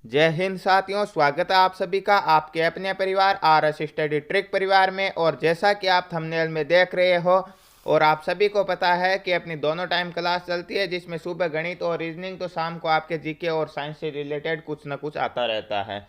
जय हिंद साथियों, स्वागत है आप सभी का आपके अपने परिवार RS स्टडी ट्रिक परिवार में। और जैसा कि आप थंबनेल में देख रहे हो और आप सभी को पता है कि अपनी दोनों टाइम क्लास चलती है, जिसमें सुबह गणित और रीजनिंग, तो शाम को आपके जीके और साइंस से रिलेटेड कुछ ना कुछ आता रहता है।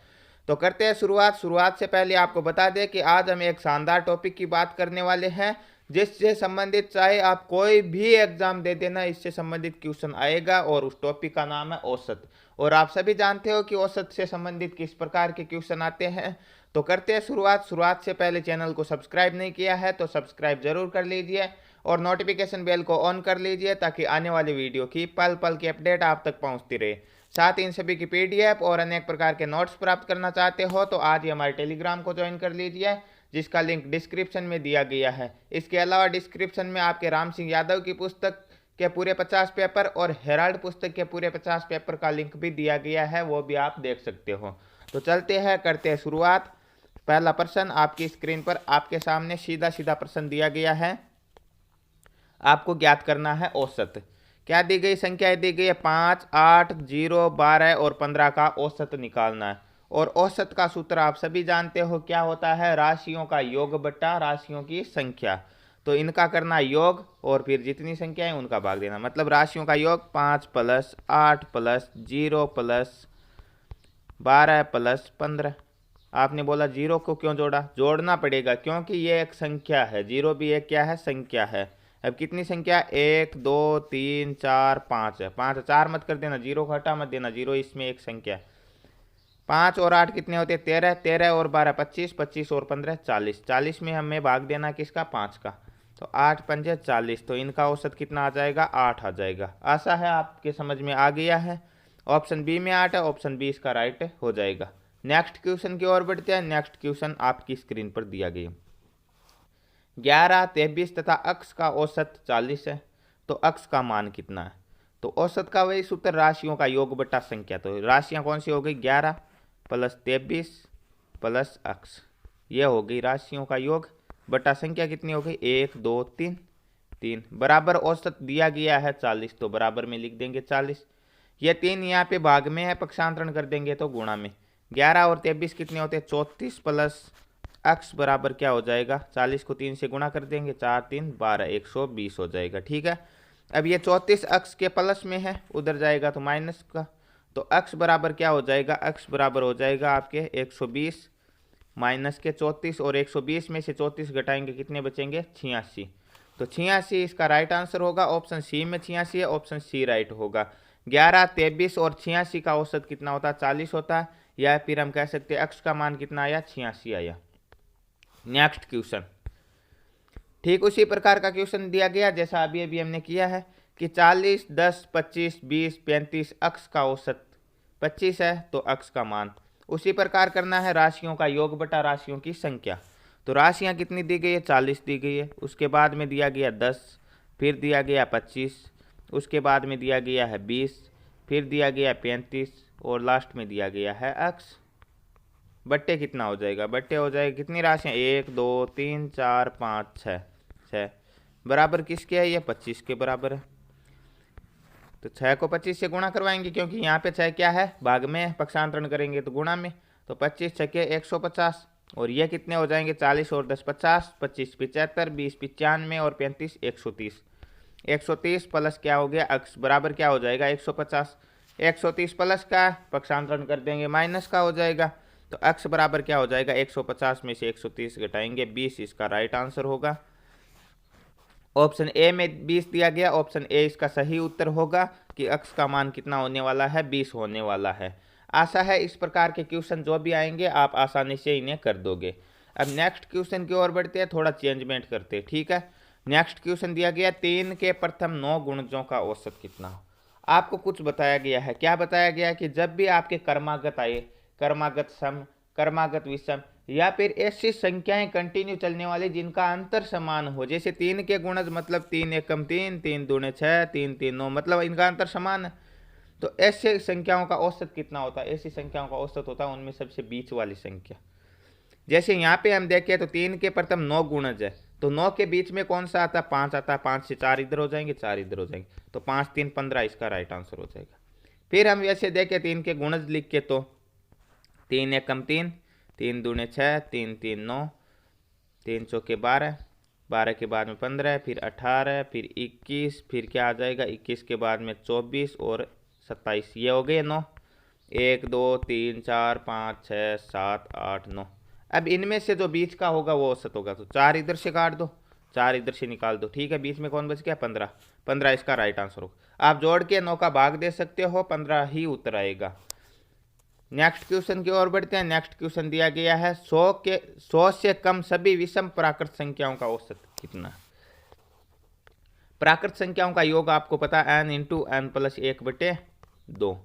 तो करते हैं शुरुआत से पहले आपको बता दें कि आज हम एक शानदार टॉपिक की बात करने वाले हैं, जिससे संबंधित चाहे आप कोई भी एग्जाम दे देना, इससे संबंधित क्वेश्चन आएगा। और उस टॉपिक का नाम है औसत। और आप सभी जानते हो कि औसत से संबंधित किस प्रकार के क्वेश्चन आते हैं। तो करते हैं शुरुआत से पहले चैनल को सब्सक्राइब नहीं किया है तो सब्सक्राइब जरूर कर लीजिए और नोटिफिकेशन बेल को ऑन कर लीजिए, ताकि आने वाली वीडियो की पल पल की अपडेट आप तक पहुंचती रहे। साथ ही इन सभी की PDF और अनेक प्रकार के नोट्स प्राप्त करना चाहते हो तो आज ही हमारे टेलीग्राम को ज्वाइन कर लीजिए, जिसका लिंक डिस्क्रिप्शन में दिया गया है। इसके अलावा डिस्क्रिप्शन में आपके राम सिंह यादव की पुस्तक के पूरे 50 पेपर और हेराल्ड पुस्तक के पूरे 50 पेपर का लिंक भी दिया गया है, वो भी आप देख सकते हो। तो चलते हैं, करते हैं शुरुआत। पहला प्रश्न आपकी स्क्रीन पर आपके सामने सीधा सीधा प्रश्न दिया गया है। आपको ज्ञात करना है औसत। क्या दी गई संख्याएं दी गई है 5, 8, 0, 12 और 15 का औसत निकालना है। और औसत का सूत्र आप सभी जानते हो क्या होता है, राशियों का योग बट्टा राशियों की संख्या। तो इनका करना योग और फिर जितनी संख्या है उनका भाग देना, मतलब राशियों का योग 5 + 8 + 0 + 12 + 15। आपने बोला जीरो को क्यों जोड़ा? जोड़ना पड़ेगा क्योंकि ये एक संख्या है, जीरो भी एक क्या है, संख्या है। अब कितनी संख्या? 1, 2, 3, 4, 5 है। 5 4 मत कर देना, जीरो को हटा मत देना, जीरो इसमें एक संख्या है। 5 और 8 कितने होते? 13, 13 और 12 25, 25 और 15 40, 40 में हमें भाग देना किसका? 5 का। तो 8 पंजे 40, तो इनका औसत कितना आ जाएगा? 8 आ जाएगा। आशा है आपके समझ में आ गया है। ऑप्शन बी में 8 है, ऑप्शन बी इसका राइट हो जाएगा। नेक्स्ट क्वेश्चन की ओर बढ़ते हैं। नेक्स्ट क्वेश्चन आपकी स्क्रीन पर दिया गया। 11, 23 तथा अक्ष का औसत 40 है, तो अक्ष का मान कितना है? तो औसत का वही सूत्र, राशियों का योग बटा संख्या। तो राशियां कौन सी हो गई? 11 + 23 + अक्ष, ये हो गई राशियों का योग बटा संख्या कितनी हो गई? 1, 2, 3, 3 बराबर औसत दिया गया है 40, तो बराबर में लिख देंगे 40। ये 3 यहाँ पे भाग में है, पक्षांतरण कर देंगे तो गुणा में। 11 और 23 कितने होते हैं? 34 + अक्ष बराबर क्या हो जाएगा? 40 को 3 से गुणा कर देंगे, 4 3 12, 120 हो जाएगा। ठीक है। अब ये 34 अक्ष के प्लस में है, उधर जाएगा तो माइनस का। तो अक्ष बराबर क्या हो जाएगा? अक्ष बराबर हो जाएगा आपके 120 माइनस के 34, और 120 में से 34 घटाएंगे कितने बचेंगे? 86। तो 86 इसका राइट आंसर होगा। ऑप्शन सी में 86 है, ऑप्शन सी राइट होगा। 11, 23 और 86 का औसत कितना होता है? 40 होता है। या फिर हम कह सकते हैं अक्ष का मान कितना आया? 86 आया। नेक्स्ट क्वेश्चन ठीक उसी प्रकार का क्वेश्चन दिया गया जैसा अभी अभी हमने किया है कि 40, 10, 25, 20, 35 अक्ष का औसत 25 है, तो अक्ष का मान। उसी प्रकार करना है राशियों का योग बटा राशियों की संख्या। तो राशियां कितनी दी गई है? 40 दी गई है। उसके बाद में दिया गया 10, फिर दिया गया 25, उसके बाद में दिया गया है 20, फिर दिया गया 35 और लास्ट में दिया गया है अक्ष। बट्टे कितना हो जाएगा? बट्टे हो जाएगा कितनी राशियाँ? 1, 2, 3, 4, 5, 6, 6 बराबर किसके है? ये 25 के बराबर है। तो 6 को 25 से गुणा करवाएंगे, क्योंकि यहाँ पे 6 क्या है? भाग में, पक्षांतरण करेंगे तो गुणा में। तो 25 6 के 150, और ये कितने हो जाएंगे? 40 और 10 50, 25 75, 20 95 और 35 130। 130 प्लस क्या हो गया? अक्ष बराबर क्या हो जाएगा? 150। 130 प्लस का पक्षांतरण कर देंगे माइनस का हो जाएगा। तो अक्ष बराबर क्या हो जाएगा? 150 में से 130 घटाएंगे 20, इसका राइट आंसर होगा। ऑप्शन ए में 20 दिया गया, ऑप्शन ए इसका सही उत्तर होगा कि अक्ष का मान कितना होने वाला है? 20 होने वाला है। आशा है इस प्रकार के क्वेश्चन जो भी आएंगे आप आसानी से इन्हें कर दोगे। अब नेक्स्ट क्वेश्चन की ओर बढ़ते हैं, थोड़ा चेंजमेंट करते हैं। ठीक है। नेक्स्ट क्वेश्चन दिया गया 3 के प्रथम 9 गुणजों का औसत कितना हो। आपको कुछ बताया गया है। क्या बताया गया है कि जब भी आपके कर्मागत आए, कर्मागत सम, कर्मागत विषम, या फिर ऐसी संख्याएं कंटिन्यू चलने वाली जिनका अंतर समान हो, जैसे 3 के गुणज मतलब 3 एकम 3, 3 दूने 6, 3 3 9, मतलब इनका अंतर समान है। तो ऐसे संख्याओं का औसत कितना होता है? ऐसी संख्याओं का औसत होता है उनमें सबसे बीच वाली संख्या। जैसे यहाँ पे हम देखें तो 3 के प्रथम 9 गुणज है, तो 9 के बीच में कौन सा आता है? 5 आता है। 5 से 4 इधर हो जाएंगे, 4 इधर हो जाएंगे, तो 5 3 15, इसका राइट आंसर हो जाएगा। फिर हम वैसे देखें 3 के गुणज लिख के, तो तीन एक कम तीन, तीन दूने छः, तीन तीन नौ, तीन चौके 12, 12 के बाद में 15, फिर 18, फिर 21, फिर क्या आ जाएगा 21 के बाद में 24 और 27, ये हो गए 9। 1 2 3 4 5 6 7 8 9। अब इनमें से जो बीच का होगा वो औसत होगा, तो 4 इधर से काट दो, 4 इधर से निकाल दो, ठीक है। बीच में कौन बच गया 15, 15 इसका राइट आंसर होगा। आप जोड़ के 9 का भाग दे सकते हो, 15 ही उत्तर आएगा। नेक्स्ट क्वेश्चन की ओर बढ़ते हैं। नेक्स्ट क्वेश्चन दिया गया है 100 से कम सभी विषम प्राकृत संख्याओं का औसत कितना। प्राकृत संख्याओं का योग आपको पता है n इंटू एन प्लस 1/2।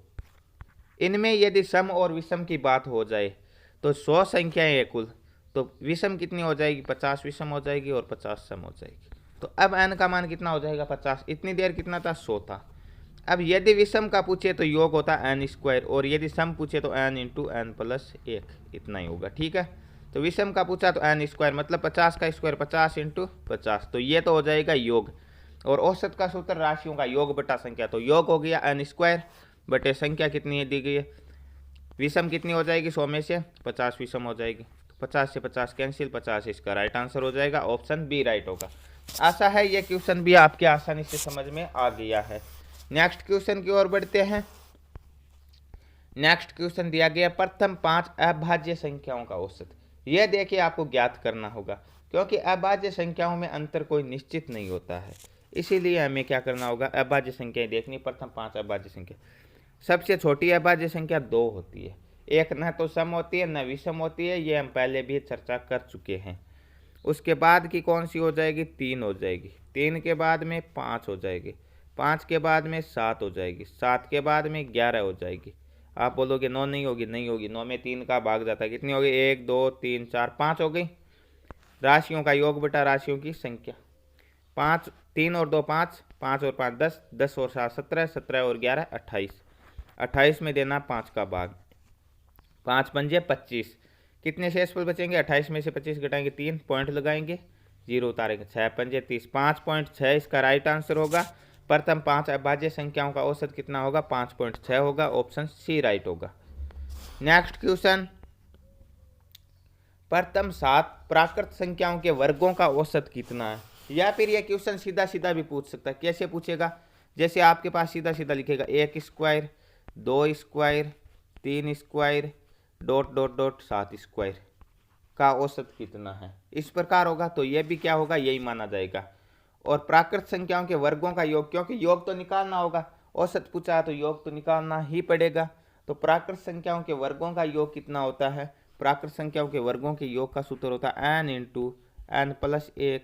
इनमें यदि सम और विषम की बात हो जाए तो 100 संख्याएं है कुल, तो विषम कितनी हो जाएगी 50 विषम हो जाएगी और 50 सम हो जाएगी। तो अब n का मान कितना हो जाएगा 50। इतनी देर कितना था 100 था। अब यदि विषम का पूछे तो योग होता है n स्क्वायर, और यदि सम पूछे तो n इंटू एन प्लस 1, इतना ही होगा, ठीक है। तो विषम का पूछा तो n स्क्वायर मतलब 50 का स्क्वायर 50 इंटू 50, तो ये तो हो जाएगा योग। और औसत का सूत्र राशियों का योग बटा संख्या, तो योग हो गया n स्क्वायर बटे संख्या कितनी है दी गई है। विषम कितनी हो जाएगी 100 में से 50 विषम हो जाएगी, तो 50 से 50 कैंसिल, 50 इसका राइट आंसर हो जाएगा, ऑप्शन बी राइट होगा। आशा है ये क्वेश्चन भी आपके आसानी से समझ में आ गया है। नेक्स्ट क्वेश्चन की ओर बढ़ते हैं। नेक्स्ट क्वेश्चन दिया गया प्रथम 5 अभाज्य संख्याओं का औसत। यह देखिए आपको ज्ञात करना होगा, क्योंकि अभाज्य संख्याओं में अंतर कोई निश्चित नहीं होता है, इसीलिए हमें क्या करना होगा अभाज्य संख्याएं देखनी। प्रथम 5 अभाज्य संख्या, सबसे छोटी अभाज्य संख्या 2 होती है, एक न तो सम होती है न विषम होती है, ये हम पहले भी चर्चा कर चुके हैं। उसके बाद की कौन सी हो जाएगी 3 हो जाएगी, 3 के बाद में 5 हो जाएगी, 5 के बाद में 7 हो जाएगी, 7 के बाद में 11 हो जाएगी। आप बोलोगे 9 नहीं होगी, नहीं होगी, 9 में 3 का भाग जाता है, कितनी होगी 1 2 3 4 5 हो गई। राशियों का योग बटा राशियों की संख्या, 5 3 और 2 5, 5 और 5 10, 10 और 7 17, 17 और 11 28, 28 में देना 5 का भाग, 5 पंजे 25, कितने शेषफल बचेंगे 28 में से 25 घटाएंगे 3, पॉइंट लगाएंगे 0 उतारेंगे, 6 पंजे 30, 5.6 इसका राइट आंसर होगा। प्रथम 5 अभाज्य संख्याओं का औसत कितना होगा 5.6 होगा, ऑप्शन सी राइट होगा। नेक्स्ट क्वेश्चन, प्रथम 7 प्राकृत संख्याओं के वर्गों का औसत कितना है। या फिर यह क्वेश्चन सीधा सीधा भी पूछ सकता है। कैसे पूछेगा, जैसे आपके पास सीधा सीधा लिखेगा 1 square 2 square 3 square dot dot dot 7 square का औसत कितना है, इस प्रकार होगा, तो यह भी क्या होगा यही माना जाएगा। और प्राकृत संख्याओं के वर्गों का योग, क्योंकि योग तो निकालना होगा, औसत पूछा है तो योग तो निकालना ही पड़ेगा। तो प्राकृत संख्याओं के वर्गों का योग कितना होता है, प्राकृत संख्याओं के वर्गों के योग का सूत्र होता है n इंटू एन प्लस 1,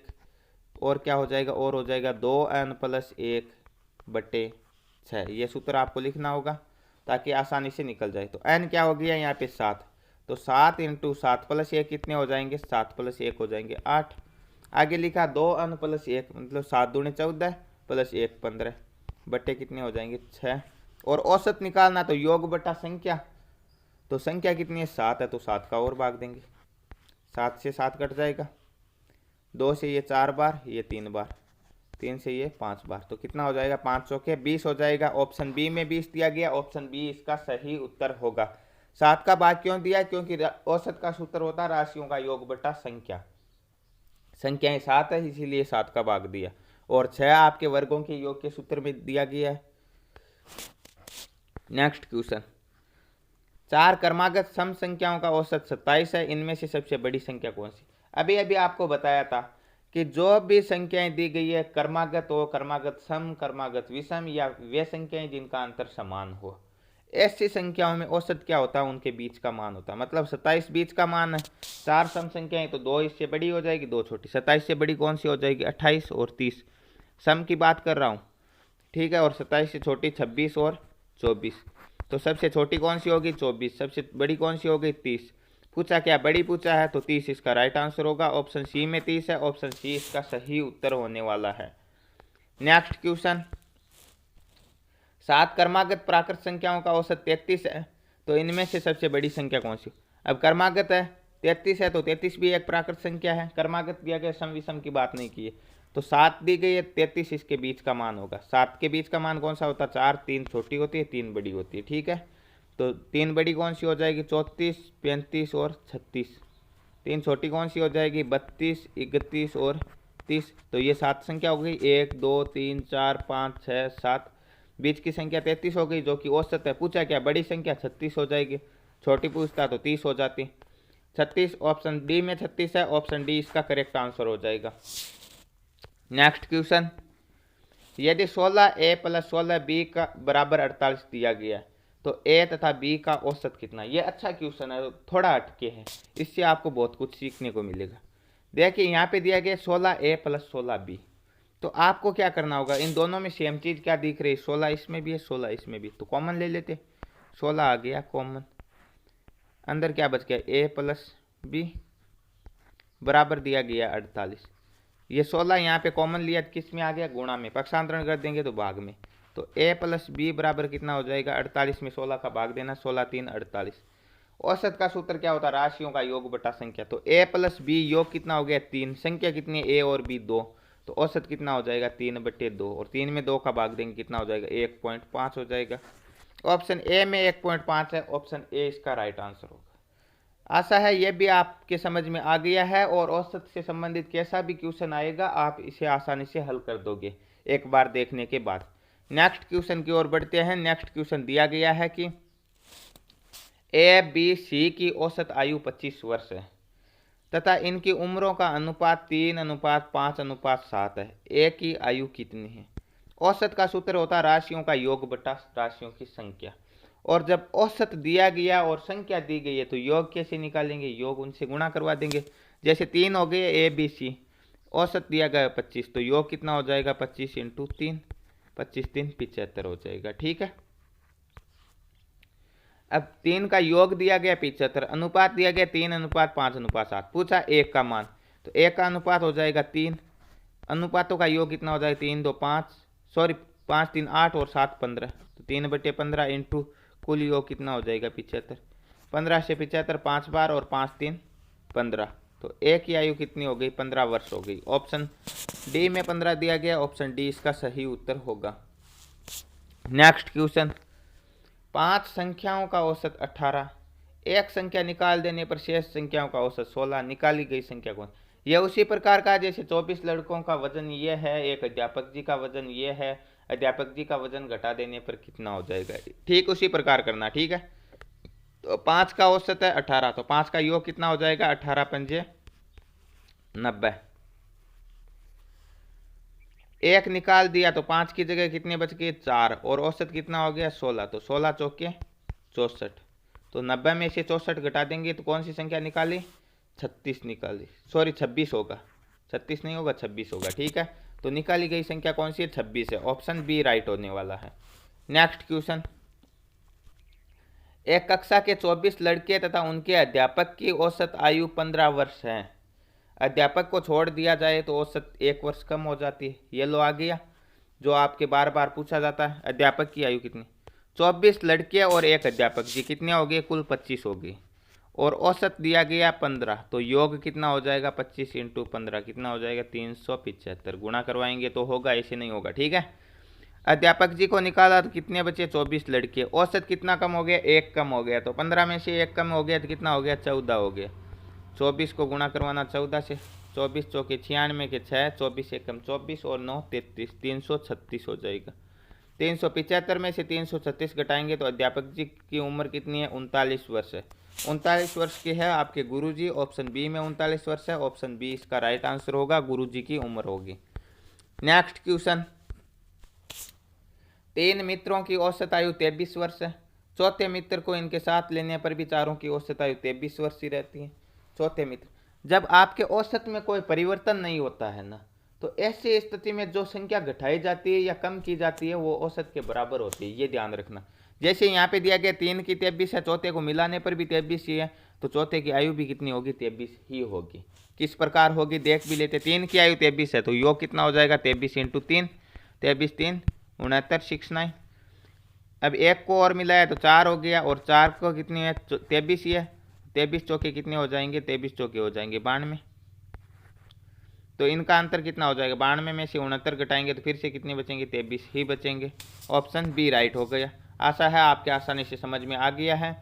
और क्या हो जाएगा और हो जाएगा 2n प्लस 1/6। ये सूत्र आपको लिखना होगा ताकि आसानी से निकल जाए। तो n क्या हो गया यहाँ पे 7, तो 7 इंटू 7 प्लस 1 कितने हो जाएंगे 7 प्लस 1 हो जाएंगे 8। आगे लिखा 2n प्लस 1 मतलब 7 दूने 14 प्लस 1 15 बट्टे कितने हो जाएंगे 6। और औसत निकालना तो योग बटा संख्या, तो संख्या कितनी है 7 है, तो 7 का और भाग देंगे, 7 से 7 कट जाएगा, 2 से ये 4 बार, ये 3 बार, 3 से ये 5 बार, तो कितना हो जाएगा 5 चौके 20 हो जाएगा। ऑप्शन बी में 20 दिया गया, ऑप्शन बी इसका सही उत्तर होगा। 7 का भाग क्यों दिया, क्योंकि औसत का सूत्र होता है राशियों का योग बटा संख्या, संख्याएं 7 है इसीलिए 7 का भाग दिया, और 6 आपके वर्गों के योग के सूत्र में दिया गया है। नेक्स्ट क्वेश्चन, 4 क्रमागत सम संख्याओं का औसत 27 है, इनमें से सबसे बड़ी संख्या कौन सी। अभी अभी आपको बताया था कि जो भी संख्याएं दी गई है क्रमागत हो, क्रमागत सम, क्रमागत विषम, या वे संख्याएं जिनका अंतर समान हो, ऐसी संख्याओं में औसत क्या होता है उनके बीच का मान होता है। मतलब 27 बीच का मान है, 4 सम संख्याएं तो 2 इससे बड़ी हो जाएगी 2 छोटी, 27 से बड़ी कौन सी हो जाएगी 28 और 30, सम की बात कर रहा हूँ, ठीक है। और 27 से छोटी 26 और 24, तो सबसे छोटी कौन सी होगी 24, सबसे बड़ी कौन सी होगी 30। पूछा क्या बड़ी पूछा है, तो 30 इसका राइट आंसर होगा, ऑप्शन सी में 30 है, ऑप्शन सी इसका सही उत्तर होने वाला है। नेक्स्ट क्वेश्चन, 7 क्रमागत प्राकृत संख्याओं का औसत 33 है, तो इनमें से सबसे बड़ी संख्या कौन सी। अब क्रमागत है 33 है, तो 33 भी एक प्राकृत संख्या है, क्रमागत दिया गया, सम विषम की बात नहीं की है, तो 7 दी गई है, 33 इसके बीच का मान होगा। 7 के बीच का मान कौन सा होता है 4, 3 छोटी होती है 3 बड़ी होती है, ठीक है। तो 3 बड़ी कौन सी हो जाएगी? 34, 35 और 36। 3 छोटी कौन सी हो जाएगी? 32, 31 और 30। तो ये 7 संख्या हो गई। 1 2 3 4 5 6 7। बीच की संख्या 33 हो गई, जो कि औसत है। पूछा क्या? बड़ी संख्या 36 हो जाएगी। छोटी पूछता तो 30 हो जाती। 36, ऑप्शन डी में 36 है। ऑप्शन डी इसका करेक्ट आंसर हो जाएगा। नेक्स्ट क्वेश्चन, यदि 16a + 16b का बराबर 48 दिया गया है, तो a तथा b का औसत कितना? ये अच्छा क्वेश्चन है, थोड़ा हटके है, इससे आपको बहुत कुछ सीखने को मिलेगा। देखिए यहाँ पे दिया गया 16a + 16b, तो आपको क्या करना होगा? इन दोनों में सेम चीज क्या दिख रही है? 16 इसमें भी है, 16 इसमें भी, तो कॉमन ले लेते। 16 आ गया कॉमन, अंदर क्या बच गया? a + b बराबर दिया गया 48। ये 16 यहाँ पे कॉमन लिया, किस में आ गया? गुणा में। पक्षांतरण कर देंगे तो भाग में। तो a + b बराबर कितना हो जाएगा? 48 में 16 का भाग देना, 16 3 48। औसत का सूत्र क्या होता है? राशियों का योग बटा संख्या। तो a + b योग कितना हो गया? 3। संख्या कितनी है? a और b 2। तो औसत कितना हो जाएगा? 3/2। और 3 में 2 का भाग देंगे, कितना हो जाएगा? 1.5 हो जाएगा। ऑप्शन ए में 1.5 है। ऑप्शन ए इसका राइट आंसर होगा। आशा है यह भी आपके समझ में आ गया है, और औसत से संबंधित कैसा भी क्वेश्चन आएगा आप इसे आसानी से हल कर दोगे एक बार देखने के बाद। नेक्स्ट क्वेश्चन की ओर बढ़ते हैं। नेक्स्ट क्वेश्चन दिया गया है कि ए बी सी की औसत आयु 25 वर्ष है तथा इनकी उम्रों का अनुपात 3:5:7 है। ए की आयु कितनी है? औसत का सूत्र होता है राशियों का योग बटा राशियों की संख्या। और जब औसत दिया गया और संख्या दी गई है तो योग कैसे निकालेंगे? योग उनसे गुणा करवा देंगे। जैसे 3 हो गए ए बी सी, औसत दिया गया 25, तो योग कितना हो जाएगा? 25 × 3, 25 3 75 हो जाएगा। ठीक है। अब 3 का योग दिया गया 75, अनुपात दिया गया 3:5:7। पूछा 1 का मान, तो 1 का अनुपात हो जाएगा 3। अनुपातों का योग कितना हो जाएगा? 3 2 5, सॉरी 5 3 8 और 7 15। तो 3/15 इंटू कुल योग कितना हो जाएगा? 75। 15 से 75 5 बार, और 5 3 15। तो ए की आयु कितनी हो गई? 15 वर्ष हो गई। ऑप्शन डी में 15 दिया गया। ऑप्शन डी इसका सही उत्तर होगा। नेक्स्ट क्वेश्चन, 5 संख्याओं का औसत 18, एक संख्या निकाल देने पर शेष संख्याओं का औसत 16, निकाली गई संख्या कौन? यह उसी प्रकार का जैसे 24 लड़कों का वजन ये है, एक अध्यापक जी का वजन ये है, अध्यापक जी का वजन घटा देने पर कितना हो जाएगा? ठीक उसी प्रकार करना। ठीक है। तो 5 का औसत है 18, तो 5 का योग कितना हो जाएगा? 18 पंजे 90। एक निकाल दिया तो 5 की जगह कितने बच गए? 4, और औसत कितना हो गया? 16। तो 16 चौके 64। तो 90 में से 64 घटा देंगे तो कौन सी संख्या निकाली? 36 निकाली, सॉरी 26 होगा, 36 नहीं होगा 26 होगा। ठीक है। तो निकाली गई संख्या कौन सी है? 26 है। ऑप्शन बी राइट होने वाला है। नेक्स्ट क्वेश्चन, एक कक्षा के 24 लड़के तथा उनके अध्यापक की औसत आयु 15 वर्ष है। अध्यापक को छोड़ दिया जाए तो औसत 1 वर्ष कम हो जाती है। ये लो आ गया जो आपके बार बार पूछा जाता है। अध्यापक की आयु कितनी? 24 लड़के और एक अध्यापक जी, कितने हो गए? कुल 25 हो गई, और औसत दिया गया 15। तो योग कितना हो जाएगा? 25 × 15 कितना हो जाएगा? 375। गुणा करवाएंगे तो होगा, ऐसे नहीं होगा। ठीक है। अध्यापक जी को निकाला तो कितने बचे? 24 लड़के। औसत कितना कम हो गया? 1 कम हो गया। तो 15 में से 1 कम हो गया तो कितना हो गया? 14 हो गया। 24 को गुणा करवाना 14 से, 24 चौके 96 के 6, 24 एकम 24 और 9 33, 336 हो जाएगा। 375 में से 336 घटाएंगे तो अध्यापक जी की उम्र कितनी है? 39 वर्ष है। 39 वर्ष के है आपके गुरुजी। ऑप्शन बी में 39 वर्ष है। ऑप्शन बी इसका राइट आंसर होगा, गुरुजी की उम्र होगी। नेक्स्ट क्वेश्चन, 3 मित्रों की औसत आयु 23 वर्ष है। चौथे मित्र को इनके साथ लेने पर भी चारों की औसत आयु 23 वर्ष ही रहती है। चौथे मित्र, जब आपके औसत में कोई परिवर्तन नहीं होता है ना, तो ऐसी स्थिति में जो संख्या घटाई जाती है या कम की जाती है वो औसत के बराबर होती है। ये ध्यान रखना। जैसे यहाँ पे दिया गया 3 की 23 है, चौथे को मिलाने पर भी 23 ही है, तो चौथे की आयु भी कितनी होगी? 23 ही होगी। किस प्रकार होगी देख भी लेते। 3 की आयु 23 है तो योग कितना हो जाएगा? 23 × 3, 23 3 69 69। अब 1 को और मिलाया तो 4 हो गया, और 4 को कितनी है? 23 ही है। 23 चौके कितने हो जाएंगे? 23 चौके हो जाएंगे 92। तो इनका अंतर कितना हो जाएगा? 92 में से 69 घटाएंगे तो फिर से कितने बचेंगे? 23 ही बचेंगे। ऑप्शन बी राइट हो गया। आशा है आपके आसानी से समझ में आ गया है।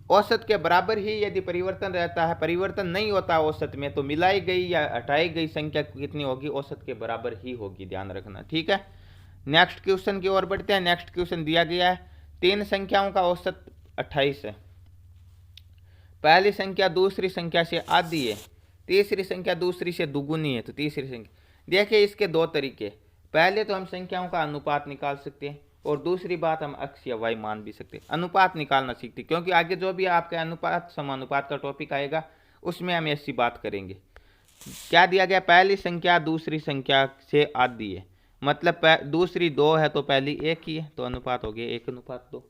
औसत के बराबर ही यदि परिवर्तन रहता है, परिवर्तन नहीं होता औसत में, तो मिलाई गई या हटाई गई संख्या कितनी होगी, औसत के बराबर ही होगी, ध्यान रखना। ठीक है, नेक्स्ट क्वेश्चन की ओर बढ़ते हैं। नेक्स्ट क्वेश्चन दिया गया है 3 संख्याओं का औसत 28 है। पहली संख्या दूसरी संख्या से आधी है, तीसरी संख्या दूसरी से दुगुनी है, तो तीसरी संख्या। देखिए इसके दो तरीके, पहले तो हम संख्याओं का अनुपात निकाल सकते हैं और दूसरी बात हम x या y मान भी सकते हैं। अनुपात निकालना सीखते, क्योंकि आगे जो भी आपके अनुपात समानुपात का टॉपिक आएगा उसमें हम ऐसी बात करेंगे। क्या दिया गया, पहली संख्या दूसरी संख्या से आधी है, मतलब दूसरी 2 है तो पहली 1 ही है, तो अनुपात हो गया 1:2।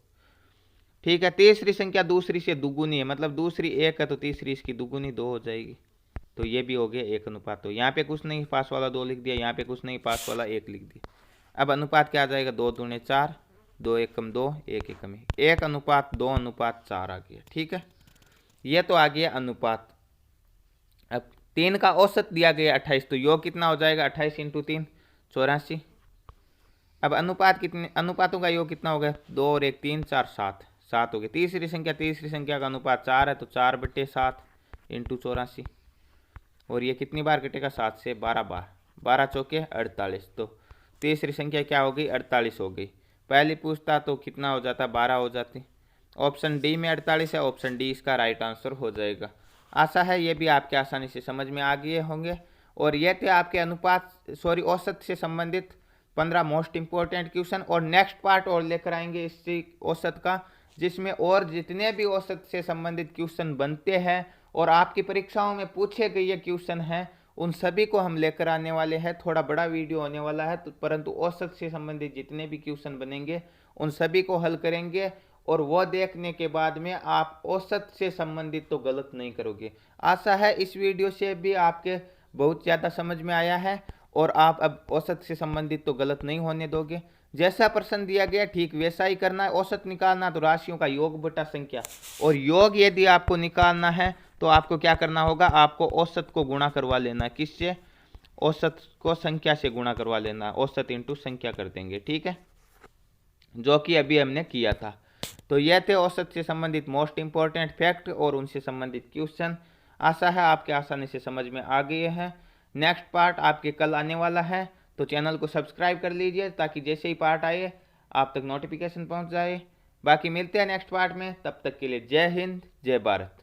ठीक है, तीसरी संख्या दूसरी से दुगुनी है, मतलब दूसरी 1 है तो तीसरी इसकी दुगुनी 2 हो जाएगी, तो ये भी हो गया 1:2। यहाँ पे कुछ नहीं, पास वाला 2 लिख दिया, यहाँ पे कुछ नहीं, पास वाला 1 लिख दिया। अब अनुपात क्या आ जाएगा, 2 दूने 4, 2 एकम 2, 1 एकम 1, 1:2:4 आ गया। ठीक है, ये तो आ गया अनुपात। अब 3 का औसत दिया गया 28, तो योग कितना हो जाएगा, 28 × 3 84। अब अनुपात कितने, अनुपातों का योग कितना हो गया, 2 और 1 3 4 7 हो गया। तीसरी संख्या का अनुपात 4 है, तो 4/7 × 84, और ये कितनी बार कटेगा, 7 से 12 बार, 12 चौके 48, तो तीसरी संख्या क्या हो गई, 48 हो गई। पहली पूछता तो कितना हो जाता, 12 हो जाती। ऑप्शन डी में 48 है, ऑप्शन डी इसका राइट आंसर हो जाएगा। आशा है ये भी आपके आसानी से समझ में आ गए होंगे। और ये थे आपके औसत से संबंधित 15 मोस्ट इंपॉर्टेंट क्वेश्चन। और नेक्स्ट पार्ट और लेकर आएंगे इसी औसत का, जिसमें और जितने भी औसत से संबंधित क्वेश्चन बनते हैं और आपकी परीक्षाओं में पूछे गए क्वेश्चन हैं, उन सभी को हम लेकर आने वाले हैं। थोड़ा बड़ा वीडियो होने वाला है, तो परंतु औसत से संबंधित जितने भी क्वेश्चन बनेंगे उन सभी को हल करेंगे, और वो देखने के बाद में आप औसत से संबंधित तो गलत नहीं करोगे। आशा है इस वीडियो से भी आपके बहुत ज़्यादा समझ में आया है, और आप अब औसत से संबंधित तो गलत नहीं होने दोगे। जैसा प्रश्न दिया गया ठीक वैसा ही करना है। औसत निकालना तो राशियों का योग बटा संख्या, और योग यदि आपको निकालना है तो आपको क्या करना होगा, आपको औसत को गुणा करवा लेना है। किससे, औसत को संख्या से गुणा करवा लेना है, औसत इंटू संख्या कर देंगे। ठीक है, जो कि अभी हमने किया था। तो यह थे औसत से संबंधित मोस्ट इंपॉर्टेंट फैक्ट और उनसे संबंधित क्वेश्चन। आशा है आपके आसानी से समझ में आ गए हैं। नेक्स्ट पार्ट आपके कल आने वाला है, तो चैनल को सब्सक्राइब कर लीजिए ताकि जैसे ही पार्ट आए आप तक नोटिफिकेशन पहुंच जाए। बाकी मिलते हैं नेक्स्ट पार्ट में, तब तक के लिए जय हिंद, जय भारत।